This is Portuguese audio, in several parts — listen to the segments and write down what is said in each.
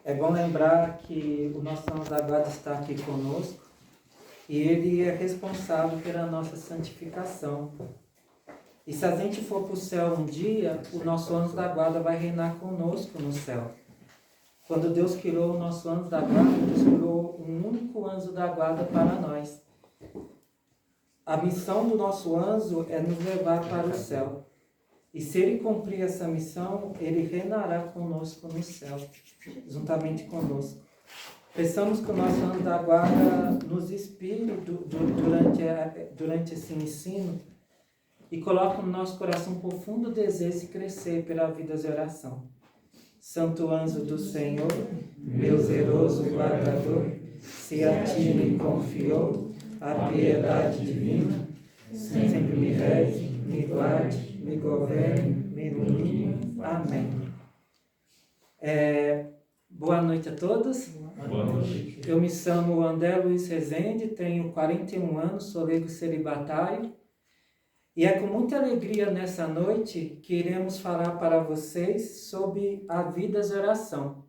É bom lembrar que o nosso anjo da guarda está aqui conosco e ele é responsável pela nossa santificação. E se a gente for para o céu um dia, o nosso anjo da guarda vai reinar conosco no céu. Quando Deus criou o nosso anjo da guarda, Deus criou um único anjo da guarda para nós. A missão do nosso anjo é nos levar para o céu. E se ele cumprir essa missão, ele reinará conosco no céu, juntamente conosco. Pensamos que o nosso anjo da guarda nos inspire durante esse ensino e coloca no nosso coração um profundo desejo de crescer pela vida de oração. Santo anjo do Senhor, meu zeloso guardador, se a ti me confiou a piedade divina, sempre me rege, me guarde, me governe, me ilumine. Amém. Boa noite a todos. Boa noite. Eu me chamo André Luiz Rezende, tenho 41 anos, sou leigo celibatário. E é com muita alegria nessa noite que iremos falar para vocês sobre a vida de oração.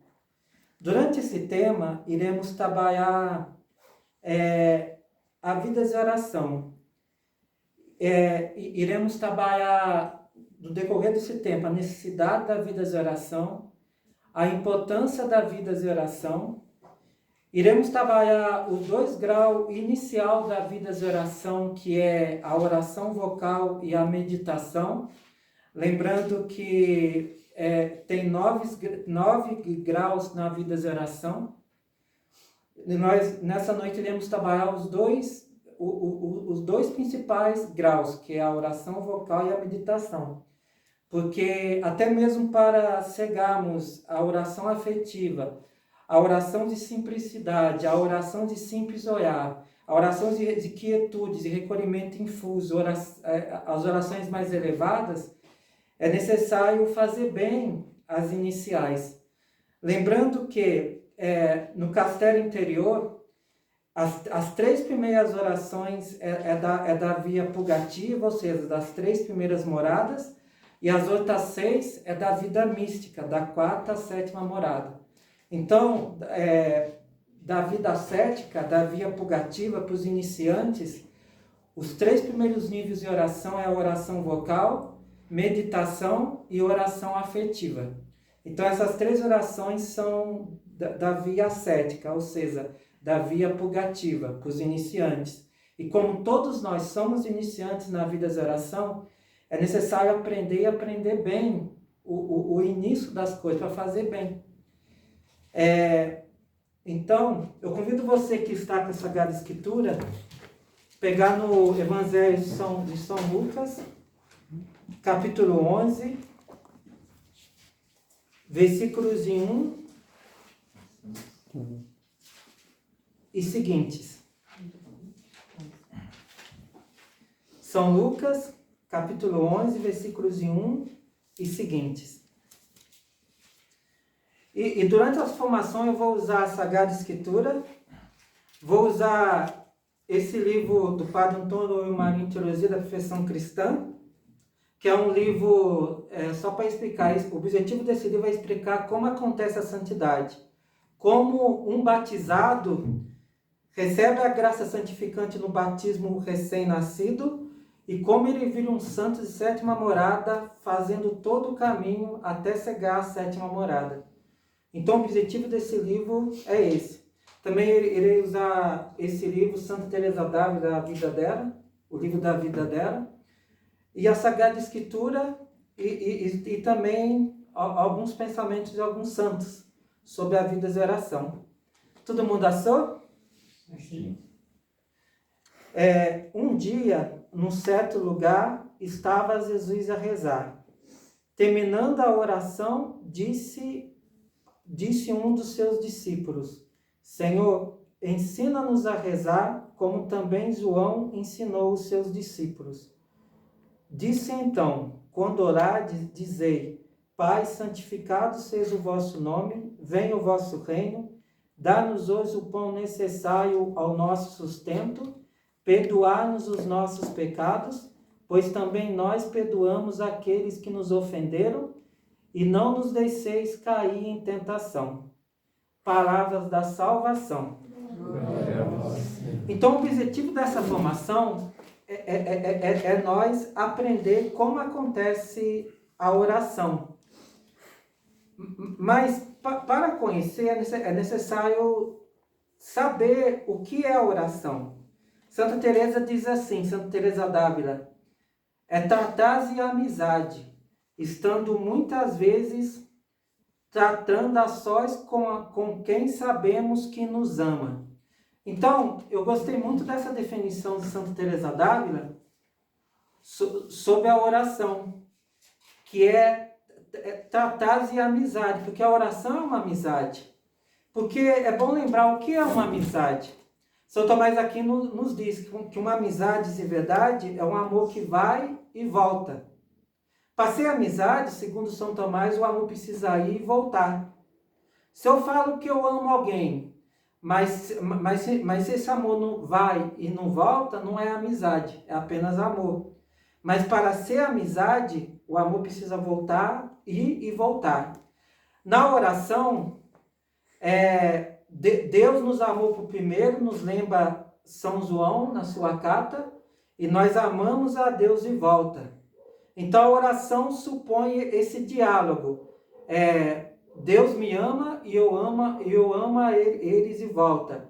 Durante esse tema, iremos trabalhar a vida de oração. Iremos trabalhar, no decorrer desse tempo, a necessidade da vida de oração, a importância da vida de oração. Iremos trabalhar os 2 graus inicial da vida de oração, que é a oração vocal e a meditação. Lembrando que tem 9 graus na vida de oração. Nós, nessa noite, iremos trabalhar os dois principais graus, que é a oração vocal e a meditação. Porque até mesmo para chegarmos à oração afetiva, a oração de simplicidade, a oração de simples olhar, a oração de quietude, de recolhimento infuso, as orações mais elevadas, é necessário fazer bem as iniciais. Lembrando que no castelo interior, as 3 primeiras orações é da via purgativa, ou seja, das 3 primeiras moradas, e as outras 6 é da vida mística, da 4ª à 7ª morada. Então, da vida ascética, da via purgativa para os iniciantes, os 3 primeiros níveis de oração é a oração vocal, meditação e oração afetiva. Então, essas 3 orações são da via ascética, ou seja, da via purgativa para os iniciantes. E como todos nós somos iniciantes na vida de oração, é necessário aprender e aprender bem o início das coisas, para fazer bem. Então, eu convido você que está com a Sagrada Escritura, pegar no Evangelho de São Lucas, capítulo 11, versículos de 1 e seguintes. São Lucas, capítulo 11, versículos de 1 e seguintes. E durante a formação eu vou usar a Sagrada Escritura, vou usar esse livro do Padre Antônio Marinho, Teologia da Perfeição Cristã, que é um livro, só para explicar isso, o objetivo desse livro é explicar como acontece a santidade, como um batizado recebe a graça santificante no batismo recém-nascido e como ele vira um santo de 7ª morada, fazendo todo o caminho até chegar à 7ª morada. Então, o objetivo desse livro é esse. Também irei usar esse livro, Santa Teresa d'Ávila, a vida dela, o livro da vida dela, e a Sagrada Escritura, e também alguns pensamentos de alguns santos sobre a vida de oração. Todo mundo achou? Sim. Um dia, num certo lugar, estava Jesus a rezar. Terminando a oração, disse um dos seus discípulos: Senhor, ensina-nos a rezar, como também João ensinou os seus discípulos. Disse então: quando orardes, dizei: Pai, santificado seja o vosso nome, venha o vosso reino, dá-nos hoje o pão necessário ao nosso sustento, perdoai-nos os nossos pecados, pois também nós perdoamos aqueles que nos ofenderam, e não nos deixeis cair em tentação. palavras da salvação. Glória a vós, Senhor. Então, o objetivo dessa formação é nós aprender como acontece a oração. Mas, para conhecer, é necessário saber o que é a oração. Santa Teresa diz assim, Santa Teresa d'Ávila, é tratar e amizade, estando muitas vezes tratando a sós com quem sabemos que nos ama. Então, eu gostei muito dessa definição de Santa Teresa d'Ávila sobre a oração, que é tratar e amizade, porque a oração é uma amizade. Porque é bom lembrar o que é uma amizade. São Tomás de Aquino nos diz que uma amizade de verdade é um amor que vai e volta. Para ser amizade, segundo São Tomás, o amor precisa ir e voltar. Se eu falo que eu amo alguém, mas esse amor não vai e não volta, não é amizade, é apenas amor. Mas para ser amizade, o amor precisa voltar, ir e voltar. Na oração, Deus nos amou por primeiro, nos lembra São João na sua carta, e nós amamos a Deus de volta. Então a oração supõe esse diálogo. Deus me ama e eu amo a eles de volta.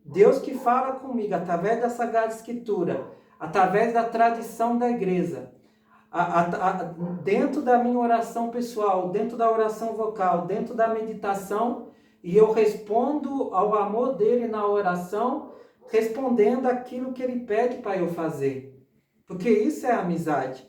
Deus que fala comigo através da Sagrada Escritura, através da tradição da igreja, dentro da minha oração pessoal, dentro da oração vocal, dentro da meditação, e eu respondo ao amor dele na oração, respondendo aquilo que ele pede para eu fazer. Porque isso é amizade.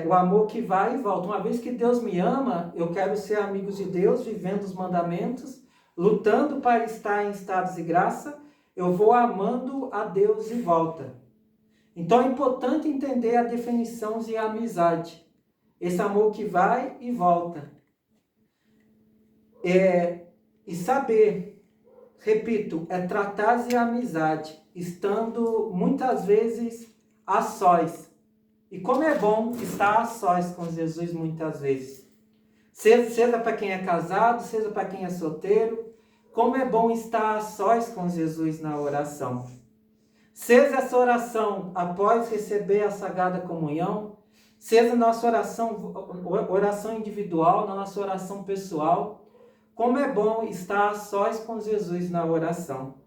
O amor que vai e volta. Uma vez que Deus me ama, eu quero ser amigo de Deus, vivendo os mandamentos, lutando para estar em estados de graça, eu vou amando a Deus de volta. Então é importante entender a definição de amizade. Esse amor que vai e volta. E saber, repito, tratar de amizade, estando muitas vezes a sós. E como é bom estar a sós com Jesus muitas vezes. Seja para quem é casado, seja para quem é solteiro, como é bom estar a sós com Jesus na oração. Seja essa oração após receber a Sagrada Comunhão, seja nossa oração individual, na nossa oração pessoal, como é bom estar a sós com Jesus na oração.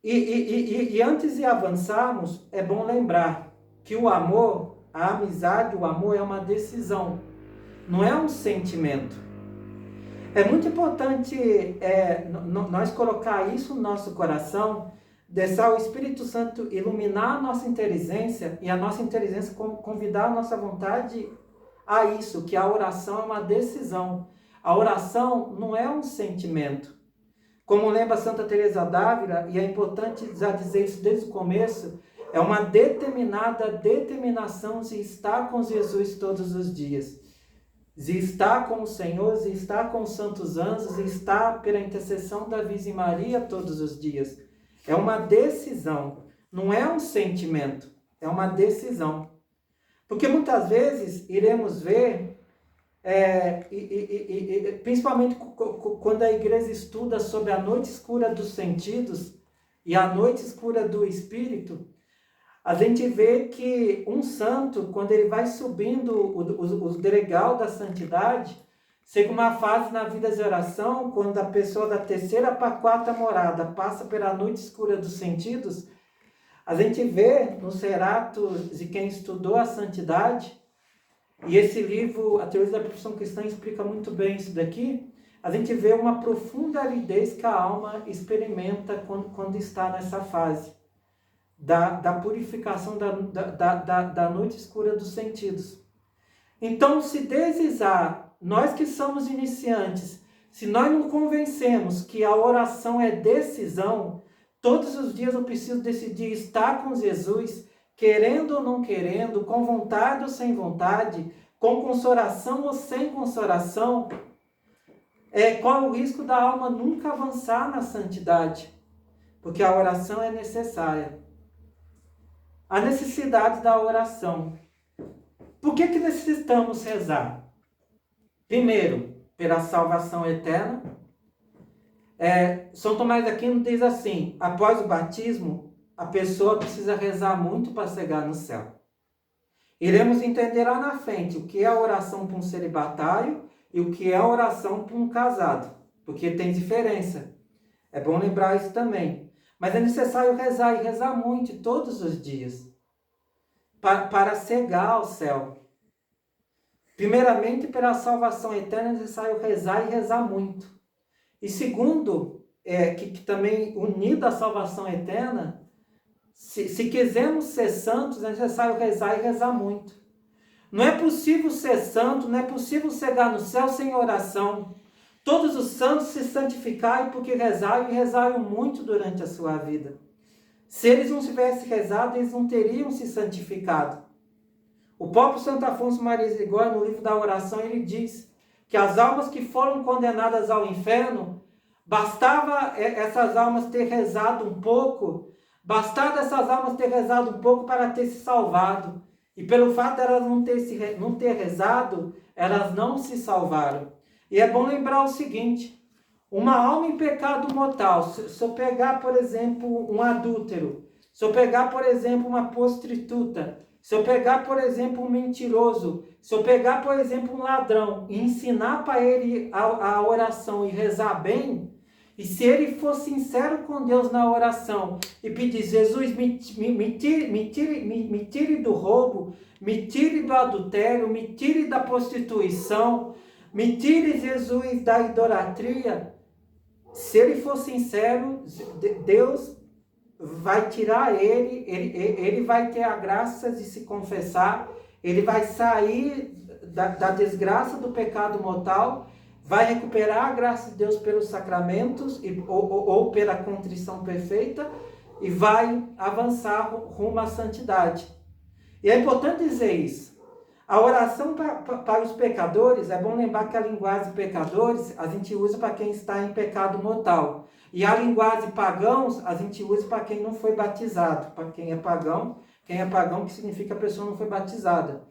E antes de avançarmos, é bom lembrar que o amor, a amizade, o amor é uma decisão, não é um sentimento. É muito importante nós colocar isso no nosso coração, deixar o Espírito Santo iluminar a nossa inteligência e a nossa inteligência convidar a nossa vontade a isso, que a oração é uma decisão. A oração não é um sentimento. Como lembra Santa Teresa d'Ávila, e é importante já dizer isso desde o começo, é uma determinação de estar com Jesus todos os dias. De estar com o Senhor, de estar com os santos anjos, de estar pela intercessão da Virgem Maria todos os dias. É uma decisão, não é um sentimento, é uma decisão. Porque muitas vezes iremos ver, principalmente quando a igreja estuda sobre a noite escura dos sentidos e a noite escura do espírito, a gente vê que um santo, quando ele vai subindo o degrau da santidade, chega uma fase na vida de oração, quando a pessoa da terceira para a quarta morada passa pela noite escura dos sentidos, a gente vê nos relatos de quem estudou a santidade, e esse livro, A Teoria da Perfeição Cristã, explica muito bem isso daqui, a gente vê uma profunda aridez que a alma experimenta quando está nessa fase da purificação da noite escura dos sentidos. Então, se desejar, nós que somos iniciantes, se nós não convencemos que a oração é decisão, todos os dias eu preciso decidir estar com Jesus, querendo ou não querendo, com vontade ou sem vontade, com consolação ou sem consolação, qual é o risco da alma nunca avançar na santidade? Porque a oração é necessária. A necessidade da oração. Por que necessitamos rezar? Primeiro, pela salvação eterna. São Tomás de Aquino diz assim: após o batismo, a pessoa precisa rezar muito para chegar no céu. Iremos entender lá na frente o que é a oração para um celibatário e o que é a oração para um casado, porque tem diferença. É bom lembrar isso também. Mas é necessário rezar, e rezar muito, todos os dias, para chegar ao céu. Primeiramente, pela salvação eterna, é necessário rezar e rezar muito. E segundo, que também unido à salvação eterna, se quisermos ser santos, é necessário rezar e rezar muito. Não é possível ser santo, não é possível chegar no céu sem oração. Todos os santos se santificaram porque rezaram e rezaram muito durante a sua vida. Se eles não tivessem rezado, eles não teriam se santificado. O próprio Santo Afonso Maria de Ligório, no livro da oração, ele diz que as almas que foram condenadas ao inferno, bastava essas almas ter rezado um pouco, bastava essas almas ter rezado um pouco para ter se salvado. E pelo fato de elas não ter rezado, elas não se salvaram. E é bom lembrar o seguinte: uma alma em pecado mortal, se eu pegar, por exemplo, um adúltero, se eu pegar, por exemplo, uma prostituta, se eu pegar, por exemplo, um mentiroso, se eu pegar, por exemplo, um ladrão e ensinar para ele a oração e rezar bem, e se ele for sincero com Deus na oração e pedir: Jesus, me tire do roubo, me tire do adultério, me tire da prostituição, me tire, Jesus, da idolatria. Se ele for sincero, Deus vai tirar ele vai ter a graça de se confessar, ele vai sair da desgraça do pecado mortal, vai recuperar a graça de Deus pelos sacramentos ou pela contrição perfeita e vai avançar rumo à santidade. E é importante dizer isso. A oração para os pecadores, é bom lembrar que a linguagem de pecadores a gente usa para quem está em pecado mortal. E a linguagem de pagãos a gente usa para quem não foi batizado. Para quem é pagão, que significa a pessoa não foi batizada.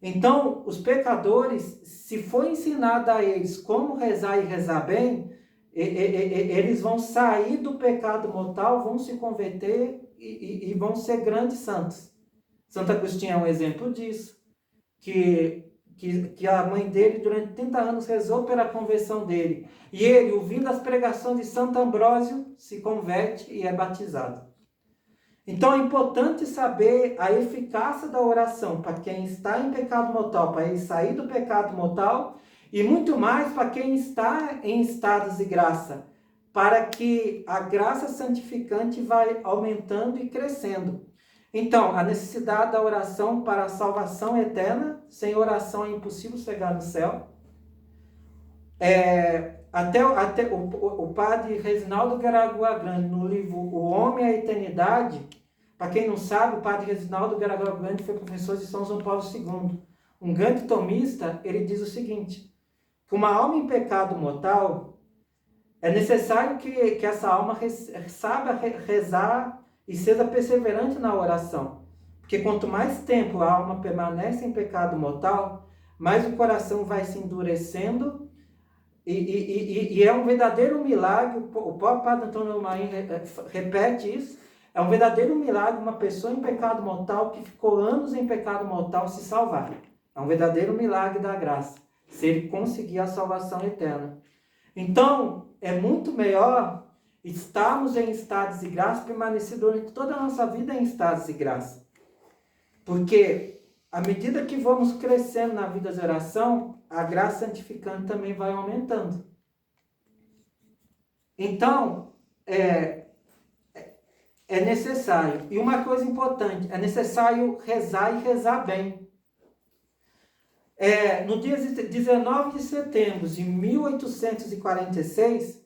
Então, os pecadores, se for ensinado a eles como rezar e rezar bem, eles vão sair do pecado mortal, vão se converter e vão ser grandes santos. Santo Agostinho é um exemplo disso. Que a mãe dele, durante 30 anos, rezou pela conversão dele. E ele, ouvindo as pregações de Santo Ambrósio, se converte e é batizado. Então é importante saber a eficácia da oração para quem está em pecado mortal, para ele sair do pecado mortal, e muito mais para quem está em estados de graça, para que a graça santificante vai aumentando e crescendo. Então, a necessidade da oração para a salvação eterna. Sem oração é impossível chegar no céu. Até o padre Reginaldo Guaraguá Grande, no livro O Homem e a Eternidade, para quem não sabe, o padre Reginaldo Guaraguá Grande foi professor de São João Paulo II. Um grande tomista, ele diz o seguinte: que uma alma em pecado mortal, é necessário que essa alma saiba rezar e seja perseverante na oração. Porque quanto mais tempo a alma permanece em pecado mortal, mais o coração vai se endurecendo. E é um verdadeiro milagre, o próprio Padre Antônio Marim repete isso, é um verdadeiro milagre uma pessoa em pecado mortal que ficou anos em pecado mortal se salvar. É um verdadeiro milagre da graça, se ele conseguir a salvação eterna. Então, é muito melhor estarmos em estados de graça, permanecer durante toda a nossa vida em estados de graça. Porque, à medida que vamos crescendo na vida de oração, a graça santificante também vai aumentando. Então, é necessário. E uma coisa importante, é necessário rezar e rezar bem. No dia 19 de setembro de 1846,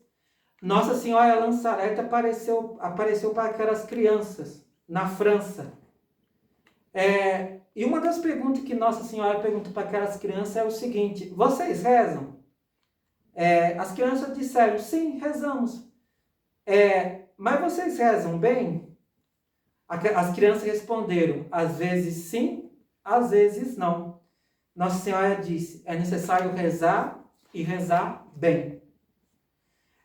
Nossa Senhora Lanzarete apareceu para aquelas crianças na França. E uma das perguntas que Nossa Senhora perguntou para aquelas crianças é o seguinte: vocês rezam? As crianças disseram: sim, rezamos. Mas vocês rezam bem? As crianças responderam: às vezes sim, às vezes não. Nossa Senhora disse: é necessário rezar e rezar bem.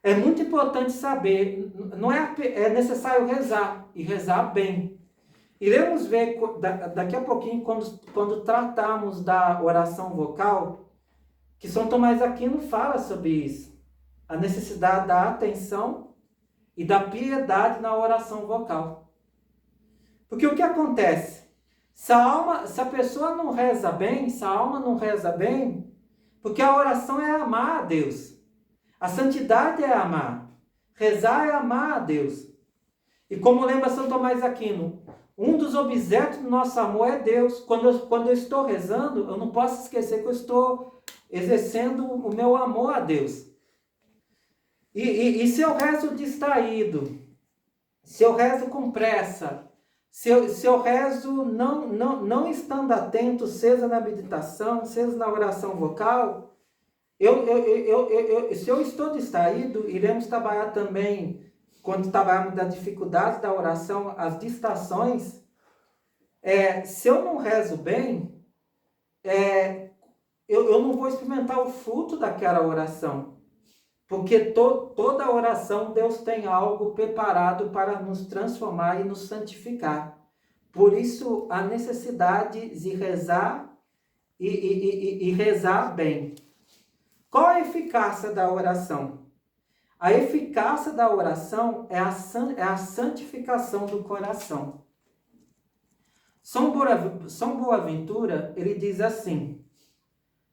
É muito importante saber, não é necessário rezar e rezar bem. Iremos ver daqui a pouquinho, quando tratarmos da oração vocal, que São Tomás Aquino fala sobre isso. A necessidade da atenção e da piedade na oração vocal. Porque o que acontece? Se a pessoa não reza bem, se a alma não reza bem, porque a oração é amar a Deus. A santidade é amar. Rezar é amar a Deus. E como lembra São Tomás Aquino, um dos objetos do nosso amor é Deus. Quando eu estou rezando, eu não posso esquecer que eu estou exercendo o meu amor a Deus. E se eu rezo distraído, se eu rezo com pressa, se eu rezo não estando atento, seja na meditação, seja na oração vocal, se eu estou distraído, iremos trabalhar também, quando trabalharmos da dificuldade da oração, as distrações. Se eu não rezo bem, eu não vou experimentar o fruto daquela oração. Porque toda oração Deus tem algo preparado para nos transformar e nos santificar. Por isso, a necessidade de rezar e rezar bem. Qual a eficácia da oração? A eficácia da oração é a santificação do coração. São Boaventura, ele diz assim: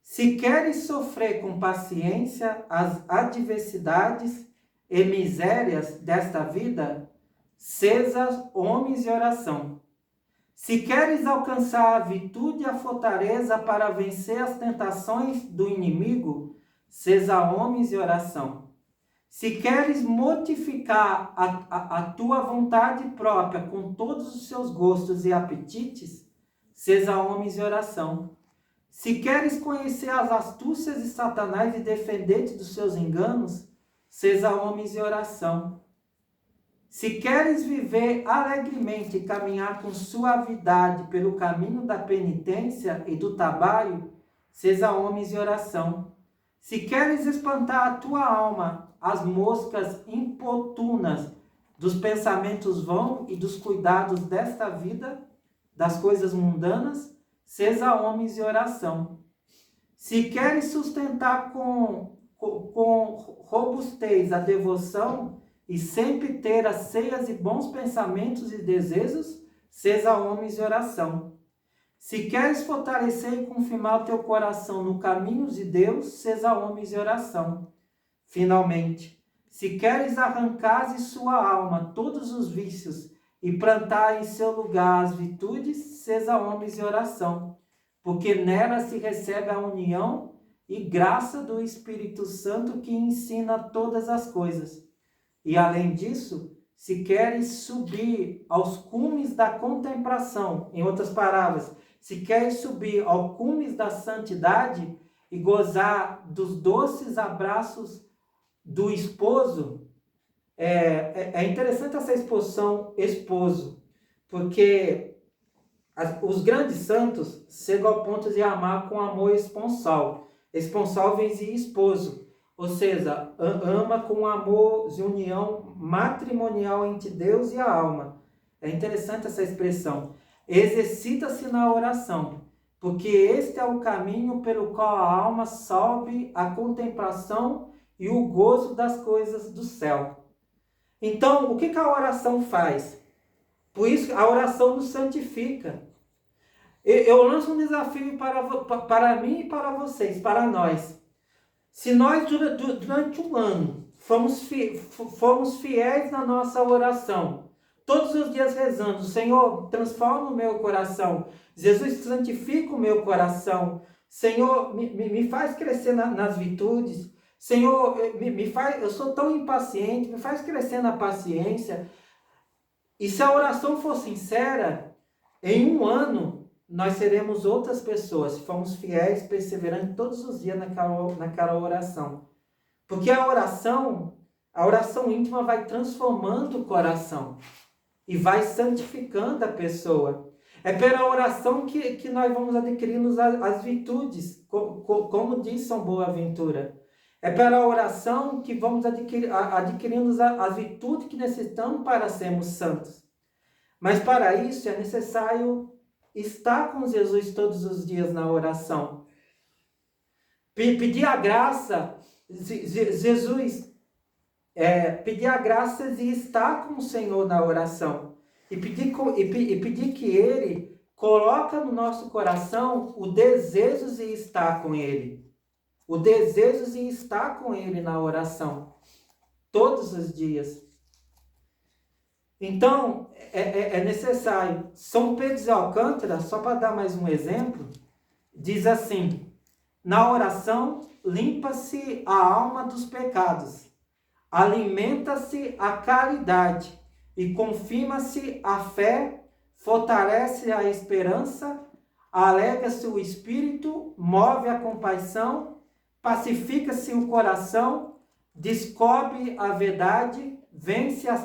se queres sofrer com paciência as adversidades e misérias desta vida, sejas homens de oração. Se queres alcançar a virtude e a fortaleza para vencer as tentações do inimigo, seja homens de oração. Se queres mortificar a tua vontade própria com todos os seus gostos e apetites, seja homens de oração. Se queres conhecer as astúcias de Satanás e defender-te dos seus enganos, seja homens de oração. Se queres viver alegremente e caminhar com suavidade pelo caminho da penitência e do trabalho, seja homens de oração. Se queres espantar a tua alma, as moscas importunas dos pensamentos vãos e dos cuidados desta vida, das coisas mundanas, seja homens de oração. Se queres sustentar com robustez a devoção e sempre ter as ceias e bons pensamentos e desejos, seja homens de oração. Se queres fortalecer e confirmar o teu coração no caminho de Deus, seja homens de oração. Finalmente, se queres arrancar de sua alma todos os vícios e plantar em seu lugar as virtudes, seja homens de oração, porque nela se recebe a união e graça do Espírito Santo que ensina todas as coisas. E além disso, se queres subir aos cumes da contemplação, em outras palavras, se queres subir ao cumes da santidade e gozar dos doces abraços do esposo, é interessante essa expressão esposo, porque os grandes santos chegam ao ponto de amar com amor esponsal. Esponsal vem de esposo, ou seja, ama com amor de união matrimonial entre Deus e a alma. É interessante essa expressão. Exercita-se na oração, porque este é o caminho pelo qual a alma sobe a contemplação e o gozo das coisas do céu. Então, o que a oração faz? Por isso, a oração nos santifica. Eu lanço um desafio para mim e para vocês, para nós. Se nós, durante um ano, fomos fiéis na nossa oração, todos os dias rezando, Senhor, transforma o meu coração, Jesus, santifica o meu coração, Senhor, me faz crescer nas virtudes, Senhor, eu sou tão impaciente, me faz crescer na paciência. E se a oração for sincera, em um ano, nós seremos outras pessoas, se formos fiéis, perseverantes todos os dias naquela oração. Porque a oração íntima vai transformando o coração e vai santificando a pessoa. É pela oração que nós vamos adquirindo as virtudes, como diz São Boaventura. É pela oração que vamos adquirindo as virtudes que necessitamos para sermos santos. Mas para isso é necessário estar com Jesus todos os dias na oração. Pedir a graça, pedir a graça de estar com o Senhor na oração. E pedir que Ele coloque no nosso coração o desejo de estar com Ele. O desejo de estar com Ele na oração. Todos os dias. Então, é necessário. São Pedro de Alcântara, só para dar mais um exemplo, diz assim: na oração limpa-se a alma dos pecados, alimenta-se a caridade e confirma-se a fé, fortalece a esperança, alegra-se o espírito, move a compaixão, pacifica-se o coração, descobre a verdade, vence a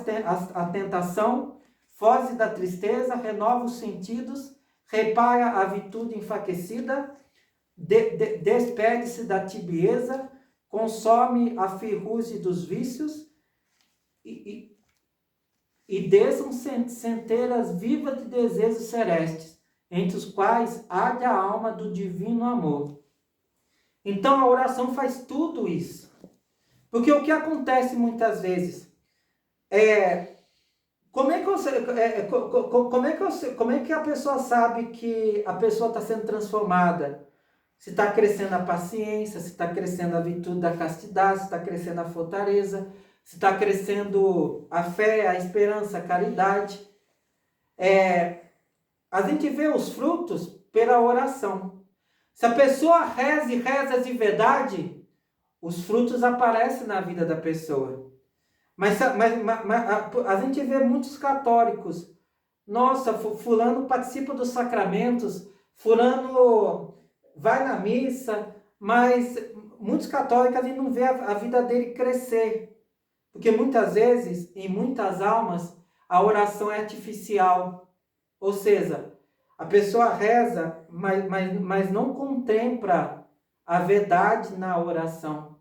tentação, foge da tristeza, renova os sentidos, repara a virtude enfraquecida, despede-se da tibieza, consome a ferrugem dos vícios e desam centelhas vivas de desejos celestes, entre os quais arde a alma do divino amor. Então a oração faz tudo isso. Porque o que acontece muitas vezes como é que a pessoa sabe que a pessoa está sendo transformada? Se está crescendo a paciência, se está crescendo a virtude da castidade, se está crescendo a fortaleza, se está crescendo a fé, a esperança, a caridade. A gente vê os frutos pela oração. Se a pessoa reza e reza de verdade, os frutos aparecem na vida da pessoa. Mas a gente vê muitos católicos. Nossa, fulano participa dos sacramentos, fulano vai na missa, mas muitos católicos a gente não vê a vida dele crescer. Porque muitas vezes, em muitas almas, a oração é artificial. Ou seja, a pessoa reza, mas não contempla a verdade na oração.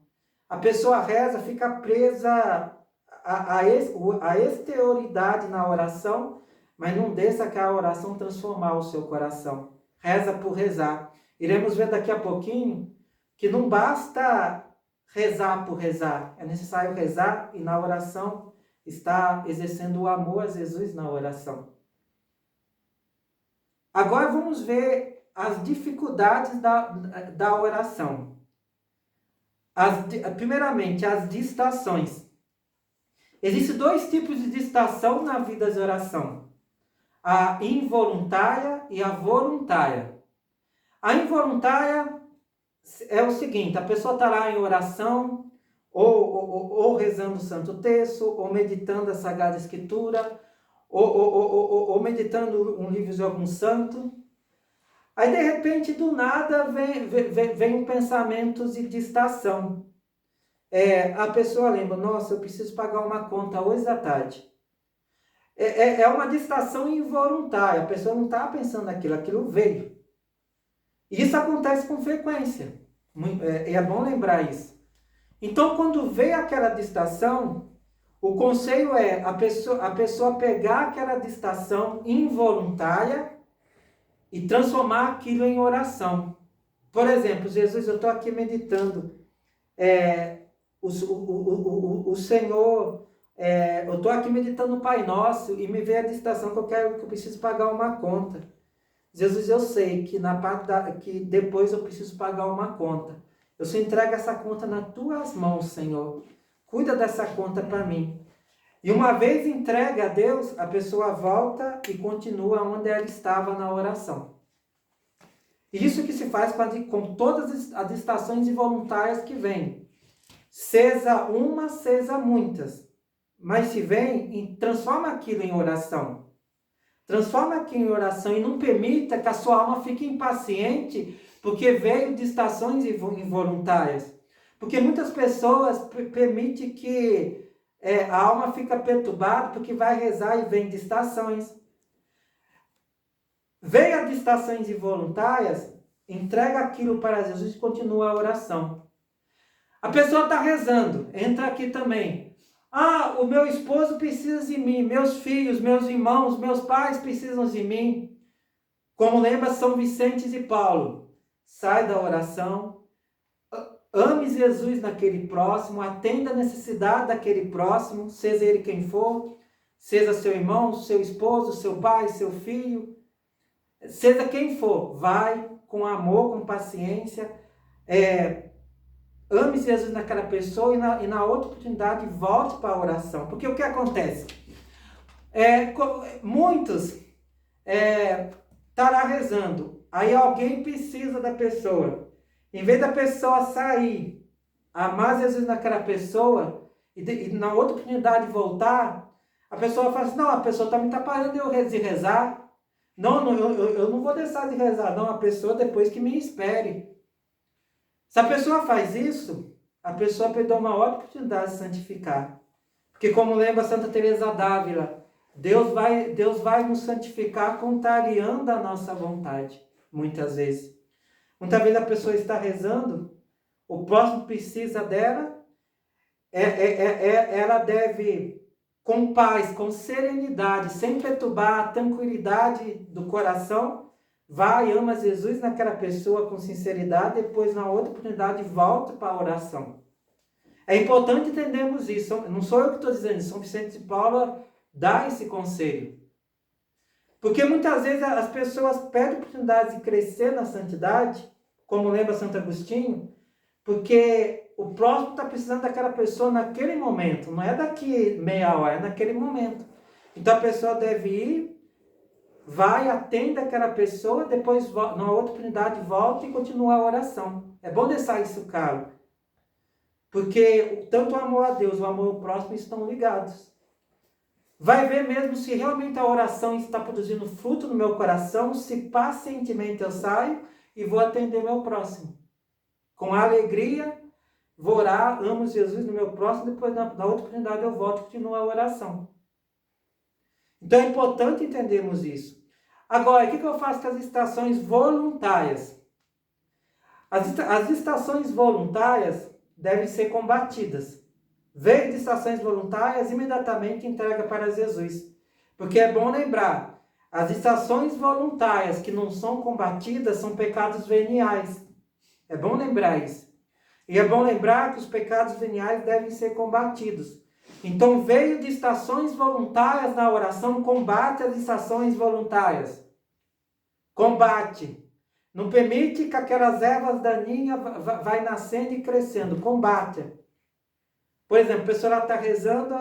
A pessoa reza, fica presa a exterioridade na oração, mas não deixa que a oração transformar o seu coração. Reza por rezar. Iremos ver daqui a pouquinho que não basta rezar por rezar. É necessário rezar e na oração estar exercendo o amor a Jesus na oração. Agora vamos ver as dificuldades da oração. Primeiramente, as distrações. Existem dois tipos de distração na vida de oração. A involuntária e a voluntária. A involuntária é o seguinte: a pessoa está lá em oração, ou rezando o Santo Terço, ou meditando a Sagrada Escritura, ou meditando um livro de algum santo. Aí, de repente, do nada, vem um pensamento de distração. A pessoa lembra: nossa, eu preciso pagar uma conta hoje à tarde. É uma distração involuntária. A pessoa não está pensando naquilo, aquilo veio. E isso acontece com frequência. É bom lembrar isso. Então, quando veio aquela distração, o conselho é a pessoa pegar aquela distração involuntária e transformar aquilo em oração. Por exemplo, Jesus, eu estou aqui meditando. O Senhor, eu estou aqui meditando o Pai Nosso e me veio a distração que eu preciso pagar uma conta. Jesus, eu sei que que depois eu preciso pagar uma conta. Eu só entrego essa conta nas tuas mãos, Senhor. Cuida dessa conta para mim. E uma vez entregue a Deus, a pessoa volta e continua onde ela estava na oração. Isso que se faz com todas as distrações involuntárias que vêm. Seja uma, seja muitas. Mas se vem, transforma aquilo em oração. Transforma aquilo em oração e não permita que a sua alma fique impaciente porque veio distrações involuntárias. Porque muitas pessoas permitem que a alma fica perturbada porque vai rezar e vem distrações. Veio as distrações involuntárias, entrega aquilo para Jesus e continua a oração. A pessoa está rezando, entra aqui também. Ah, o meu esposo precisa de mim, meus filhos, meus irmãos, meus pais precisam de mim. Como lembra São Vicente de Paulo, sai da oração, ame Jesus naquele próximo, atenda a necessidade daquele próximo, seja ele quem for, seja seu irmão, seu esposo, seu pai, seu filho, seja quem for, vai com amor, com paciência, ame Jesus naquela pessoa e na outra oportunidade volte para a oração. Porque o que acontece? Muitos estará rezando, aí alguém precisa da pessoa. Em vez da pessoa sair, amar Jesus naquela pessoa e na outra oportunidade voltar, a pessoa fala assim, não, a pessoa está me atrapalhando de rezar. Não, eu não vou deixar de rezar, não, a pessoa depois que me espere. Se a pessoa faz isso, a pessoa perdeu uma ótima oportunidade de santificar. Porque como lembra Santa Teresa d'Ávila, Deus vai nos santificar contrariando a nossa vontade, muitas vezes. Muitas vezes a pessoa está rezando, o próximo precisa dela, ela deve, com paz, com serenidade, sem perturbar a tranquilidade do coração, vai, ama Jesus naquela pessoa com sinceridade, depois na outra oportunidade volta para a oração. É importante entendermos isso, não sou eu que estou dizendo, São Vicente de Paulo dá esse conselho. Porque muitas vezes as pessoas perdem a oportunidade de crescer na santidade, como lembra Santo Agostinho, porque o próximo está precisando daquela pessoa naquele momento, não é daqui meia hora, é naquele momento. Então a pessoa deve ir, vai, atende aquela pessoa, depois na outra oportunidade volta e continua a oração. É bom deixar isso claro. Porque tanto o amor a Deus e o amor ao próximo estão ligados. Vai ver mesmo se realmente a oração está produzindo fruto no meu coração, se pacientemente eu saio e vou atender meu próximo. Com alegria, vou orar, amo Jesus no meu próximo, depois na outra oportunidade eu volto e continuo a oração. Então é importante entendermos isso. Agora, o que eu faço com as estações voluntárias? As estações voluntárias devem ser combatidas. Veio de estações voluntárias, imediatamente entrega para Jesus. Porque é bom lembrar, as estações voluntárias que não são combatidas são pecados veniais. É bom lembrar isso. E é bom lembrar que os pecados veniais devem ser combatidos. Então, veio de estações voluntárias na oração, combate as estações voluntárias. Combate. Não permite que aquelas ervas daninhas vai nascendo e crescendo. Combate. Por exemplo, a pessoa está rezando,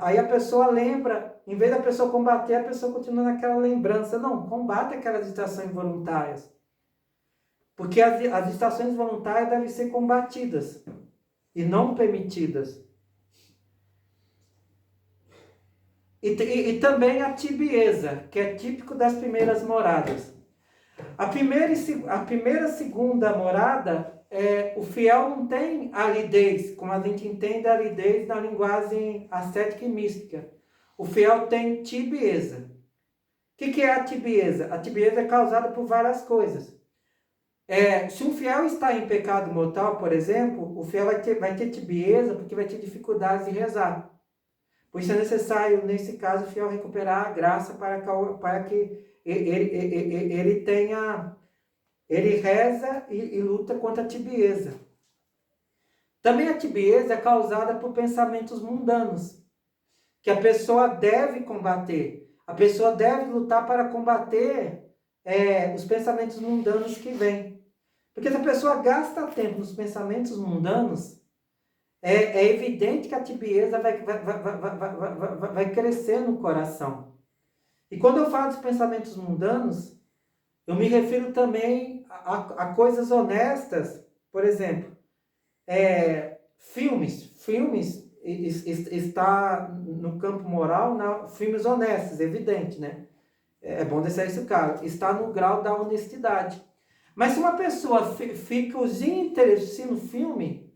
aí a pessoa lembra, em vez da pessoa combater, a pessoa continua naquela lembrança. Não, combate aquelas estações voluntárias. Porque as estações voluntárias devem ser combatidas e não permitidas. E também a tibieza, que é típico das primeiras moradas. A primeira e segunda morada, o fiel não tem aridez, como a gente entende a aridez na linguagem ascética e mística. O fiel tem tibieza. O que é a tibieza? A tibieza é causada por várias coisas. Se um fiel está em pecado mortal, por exemplo, o fiel vai ter tibieza porque vai ter dificuldades de rezar. Por isso é necessário, nesse caso, o fiel recuperar a graça para que ele tenha... Ele reza e luta contra a tibieza. Também a tibieza é causada por pensamentos mundanos, que a pessoa deve combater. A pessoa deve lutar para combater os pensamentos mundanos que vêm. Porque se a pessoa gasta tempo nos pensamentos mundanos, é evidente que a tibieza vai crescer no coração. E quando eu falo dos pensamentos mundanos, eu me refiro também a coisas honestas. Por exemplo, filmes está no campo moral, filmes honestos, evidente, né? É bom deixar isso claro. Está no grau da honestidade. Mas se uma pessoa fica o dia inteiro assistindo filme,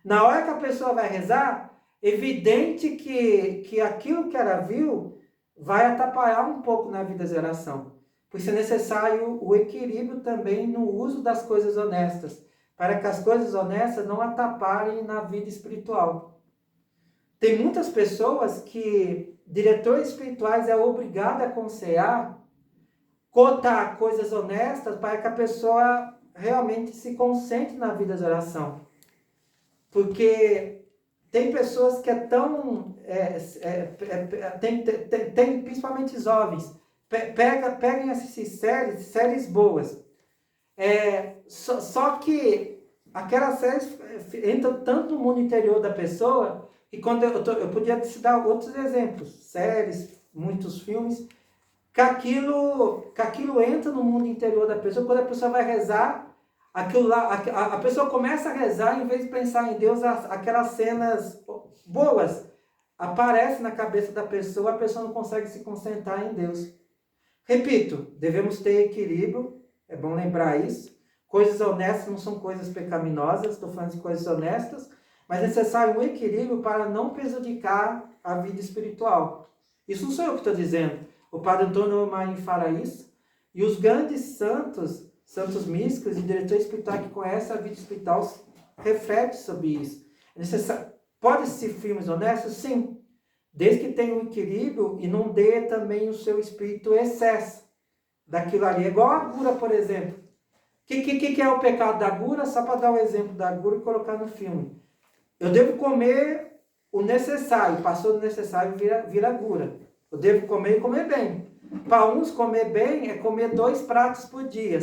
na hora que a pessoa vai rezar, evidente que aquilo que ela viu vai atrapalhar um pouco na vida de oração. Por isso é necessário o equilíbrio também no uso das coisas honestas, para que as coisas honestas não atrapalhem na vida espiritual. Tem muitas pessoas que diretores espirituais é obrigado a aconselhar, cotar coisas honestas para que a pessoa realmente se concentre na vida de oração. Porque tem pessoas que tem principalmente jovens, peguem essas séries boas. Só que aquelas séries entram tanto no mundo interior da pessoa, e quando eu podia te dar outros exemplos, séries, muitos filmes, que aquilo entra no mundo interior da pessoa. Quando a pessoa vai rezar, aquilo lá, a pessoa começa a rezar, em vez de pensar em Deus, aquelas cenas boas aparecem na cabeça da pessoa, a pessoa não consegue se concentrar em Deus. Repito, devemos ter equilíbrio, é bom lembrar isso. Coisas honestas não são coisas pecaminosas, estou falando de coisas honestas, mas é necessário um equilíbrio para não prejudicar a vida espiritual. Isso não sou eu que estou dizendo. O Padre Antônio Marinho fala isso, e os grandes santos místicos e diretores espirituais que conhecem a vida espiritual refletem sobre isso. Pode ser filmes honestos? Sim, desde que tenha um equilíbrio e não dê também o seu espírito excesso daquilo ali. É igual a gula, por exemplo. O que é o pecado da gula? Só para dar o exemplo da gula e colocar no filme. Eu devo comer o necessário, passou do necessário vira gula. Eu devo comer e comer bem. Para uns, comer bem é comer 2 pratos por dia.